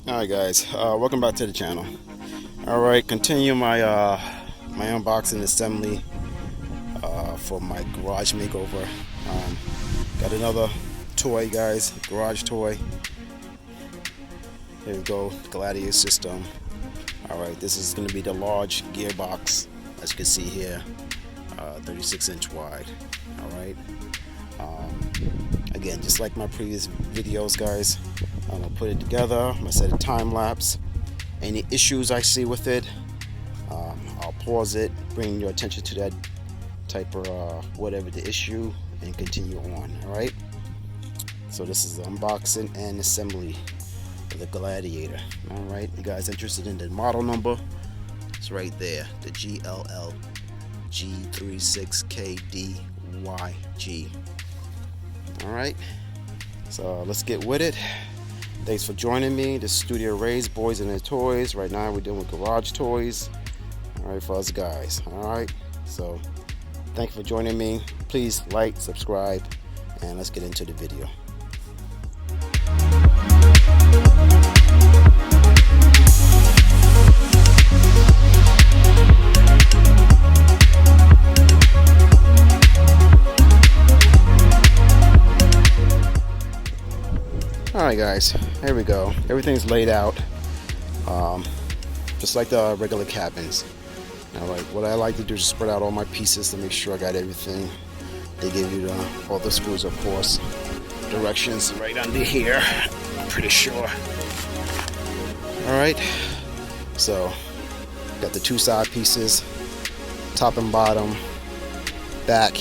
Alright guys, welcome back to the channel. Alright, continue my my unboxing assembly for my garage makeover. Got another toy, guys, garage toy. Here we go, Gladiator system. Alright, this is going to be the large gearbox, as you can see here, 36-inch wide. Alright, again, just like my previous videos, guys, I'm going to put it together. I'm going to set a time lapse. Any issues I see with it, I'll pause it, bring your attention to that type of whatever the issue, and continue on. Alright, so this is the unboxing and assembly of the Gladiator. Alright, you guys interested in the model number? It's right there, the GAJG36FDYG. Alright, so let's get with it. Thanks for joining me. This is Studio Ray's Boys and Their Toys. Right now we're dealing with garage toys. Alright, for us guys. Alright, so thank you for joining me. Please like, subscribe, and let's get into the video. Alright guys, here we go. Everything's laid out just like the regular cabins. Alright, what I like to do is spread out all my pieces to make sure I got everything. They give you all the screws, of course. Directions right under here, I'm pretty sure. Alright, so got the two side pieces, top and bottom, back,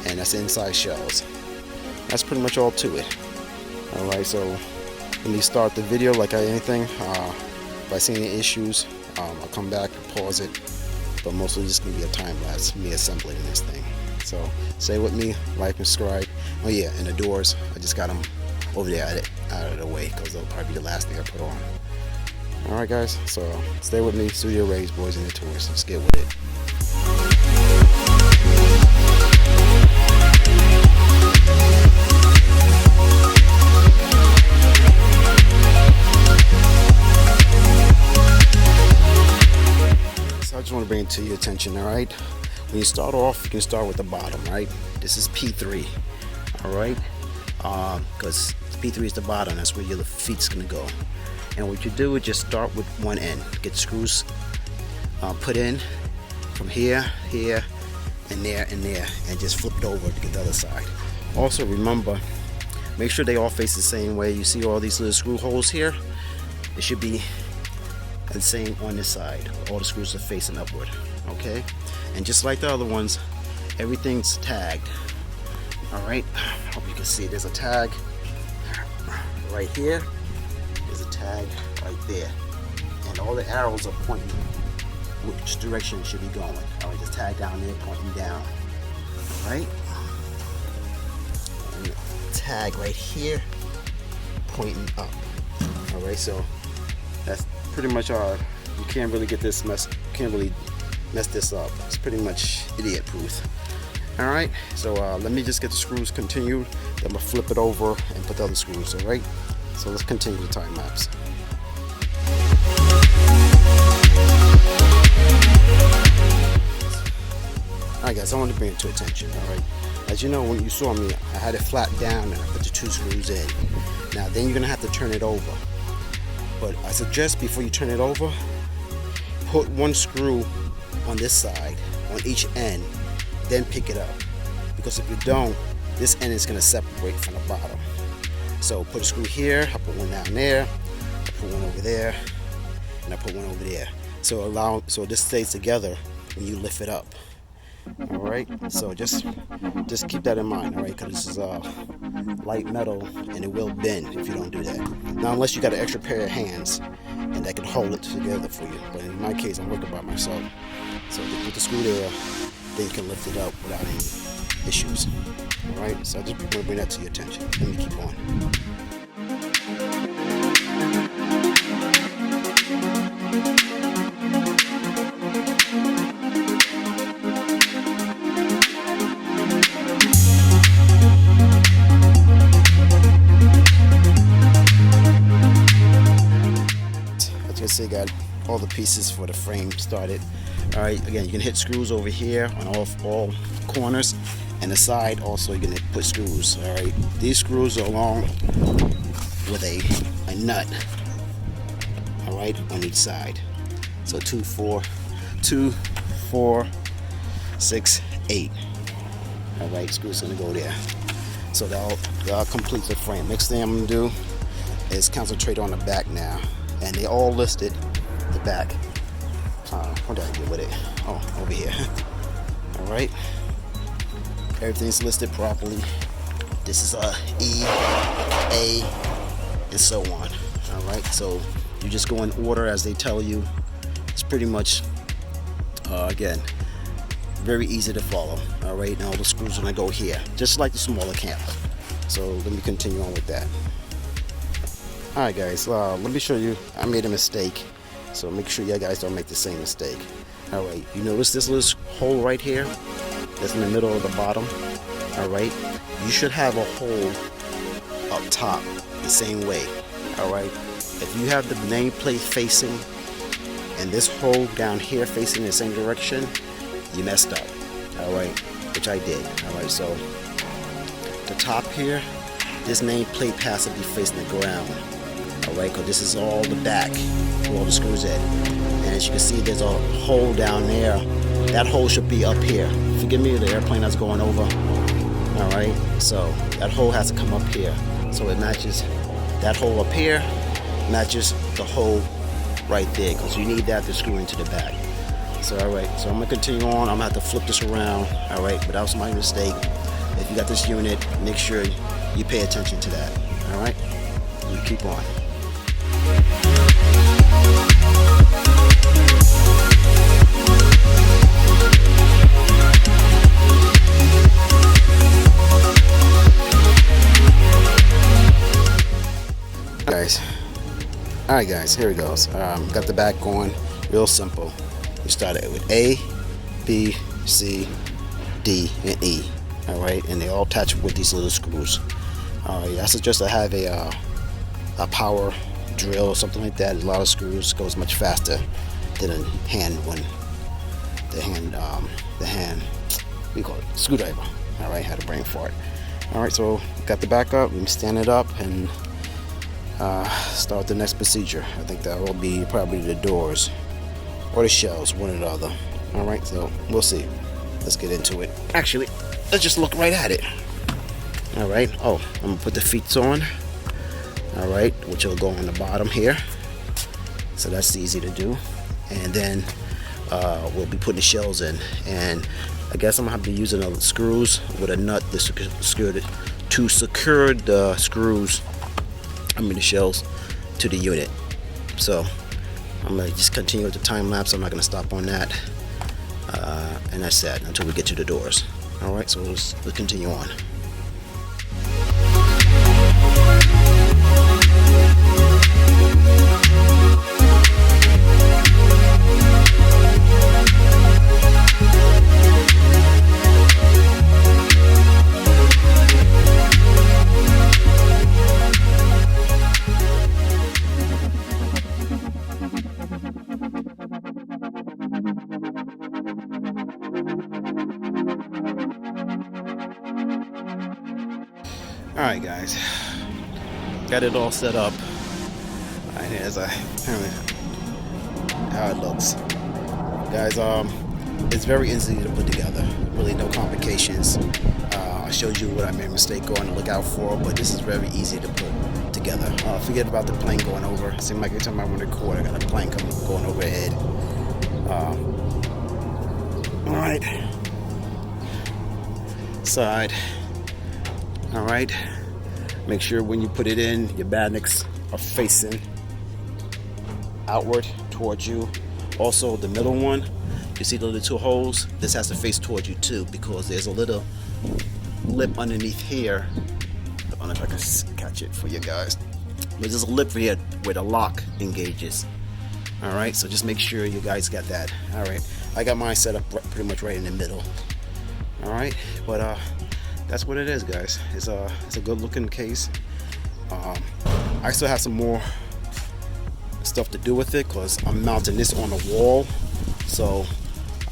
and that's the inside shells. That's pretty much all to it. Alright, so let me start the video like anything. If I see any issues, I'll come back and pause it. But mostly just going to be a time lapse, me assembling this thing. So stay with me, like and subscribe. Oh yeah, and the doors, I just got them over there out of the way because they'll probably be the last thing I put on. Alright guys, so stay with me, Studio Ray's Boys and Their Toys. Let's get with it. I just want to bring it to your attention. All right, when you start off, you can start with the bottom. Right, this is P3. All right, because P3 is the bottom, that's where your feet's gonna go. And what you do is just start with one end, get the screws put in from here, and there, and just flip it over to get the other side. Also remember, make sure they all face the same way. You see all these little screw holes here? It should be the same on this side. All the screws are facing upward. Okay, and just like the other ones, everything's tagged. Alright, hope you can see there's a tag right here, there's a tag right there, and all the arrows are pointing which direction it should be going. Alright, there's a tag down there pointing down. Alright, and tag right here pointing up. Alright, so that's pretty much you can't really get this mess this up. It's pretty much idiot proof. Alright, so let me just get the screws continued, then I'm gonna flip it over and put the other screws. Alright, so let's continue the time lapse. Alright guys, I want to bring it to attention. Alright, as you know, when you saw me, I had it flat down and I put the two screws in. Now then you're gonna have to turn it over. But I suggest before you turn it over, put one screw on this side, on each end, then pick it up. Because if you don't, this end is going to separate from the bottom. So put a screw here, I put one down there, I put one over there, and I put one over there. So this stays together when you lift it up. Alright, so just keep that in mind, alright, because this is light metal and it will bend if you don't do that. Now, unless you got an extra pair of hands and that can hold it together for you, but in my case, I'm working by myself. So with the screw there, then you can lift it up without any issues. Alright, so I just want to bring that to your attention. Let me keep on. say, got all the pieces for the frame started. All right, again, you can hit screws over here on all corners, and the side also you can put screws. All right, these screws are along with a nut, all right, on each side. So 2, 4, 6, 8. All right, screws gonna go there. So that'll complete the frame. Next thing I'm gonna do is concentrate on the back now, and they all listed the back. What did I get with it? Oh, over here. All right, everything's listed properly. This is E, A, and so on. All right, so you just go in order as they tell you. It's pretty much again very easy to follow. All right, now all the screws are gonna go here, just like the smaller camper. So let me continue on with that. All right, guys, let me show you. I made a mistake, so make sure you guys don't make the same mistake. All right, you notice this little hole right here that's in the middle of the bottom? All right, you should have a hole up top the same way. All right, if you have the nameplate facing and this hole down here facing the same direction, you messed up. All right, which I did. All right, so the top here, this nameplate has to be facing the ground. All right, because this is all the back where all the screws at. And as you can see, there's a hole down there. That hole should be up here. Forgive me, the airplane that's going over. All right, so that hole has to come up here. So it matches that hole up here, matches the hole right there, because you need that to screw into the back. So all right, so I'm gonna continue on. I'm gonna have to flip this around. All right, but that was my mistake. If you got this unit, make sure you pay attention to that. All right, you keep on. All right, guys, here it goes. Got the back going, real simple. We started with A, B, C, D, and E. All right, and they all attach with these little screws. I suggest I have a power drill or something like that. A lot of screws goes much faster than a hand one. The hand, what do you call it? Screwdriver. All right, had a brain fart. All right, so got the back up. Let me stand it up and start the next procedure. I think that will be probably the doors or the shells, one or the other. All right, so we'll see. Let's get into it. Actually, let's just look right at it. All right. Oh, I'm gonna put the feet on. All right, which will go on the bottom here. So that's easy to do. And then we'll be putting the shells in. And I guess I'm gonna have to be using the screws with a nut to secure the screws. The shells to the unit. So I'm gonna just continue with the time lapse. I'm not gonna stop on that. And that's that until we get to the doors. All right, so let's continue on. Alright, guys, got it all set up. Alright, here's how it looks. Guys, it's very easy to put together. Really no complications. I showed you what I made a mistake on to look out for, but this is very easy to put together. Forget about the plane going over. It seems like every time I want to record, I got a plane going overhead. Alright. Side. Alright, make sure when you put it in, your magnets are facing outward towards you. Also, the middle one, you see the little two holes? This has to face towards you too, because there's a little lip underneath here. I don't know if I can catch it for you guys. But there's a lip here where the lock engages. Alright, so just make sure you guys got that. Alright, I got mine set up pretty much right in the middle. Alright, but that's what it is, guys. It's a good looking case. I still have some more stuff to do with it because I'm mounting this on the wall. So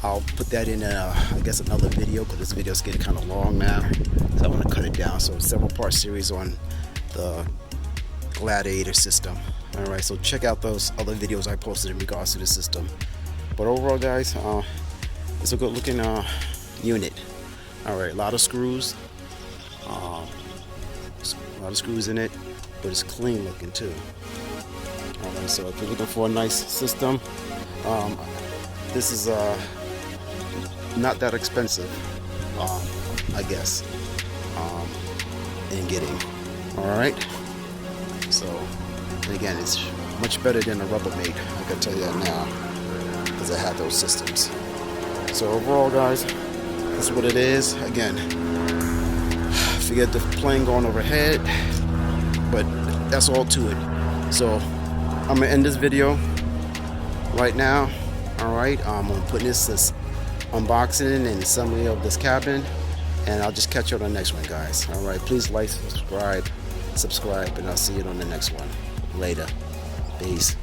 I'll put that in I guess another video, because this video is getting kind of long now, so I want to cut it down. So several part series on the Gladiator system. Alright, so check out those other videos I posted in regards to the system. But overall, guys, it's a good looking unit. Alright, a lot of screws, in it, but it's clean looking too. Alright, so if you're looking for a nice system, this is not that expensive, I guess, in getting. Alright, so again, it's much better than a Rubbermaid, I can tell you that now, because I have those systems. So overall, guys, that's what it is. Again, forget the plane going overhead, but that's all to it. So I'm gonna end this video right now. Alright, I'm putting this unboxing and summary of this cabin, and I'll just catch you on the next one, guys. Alright, please like, subscribe, and I'll see you on the next one. Later. Peace.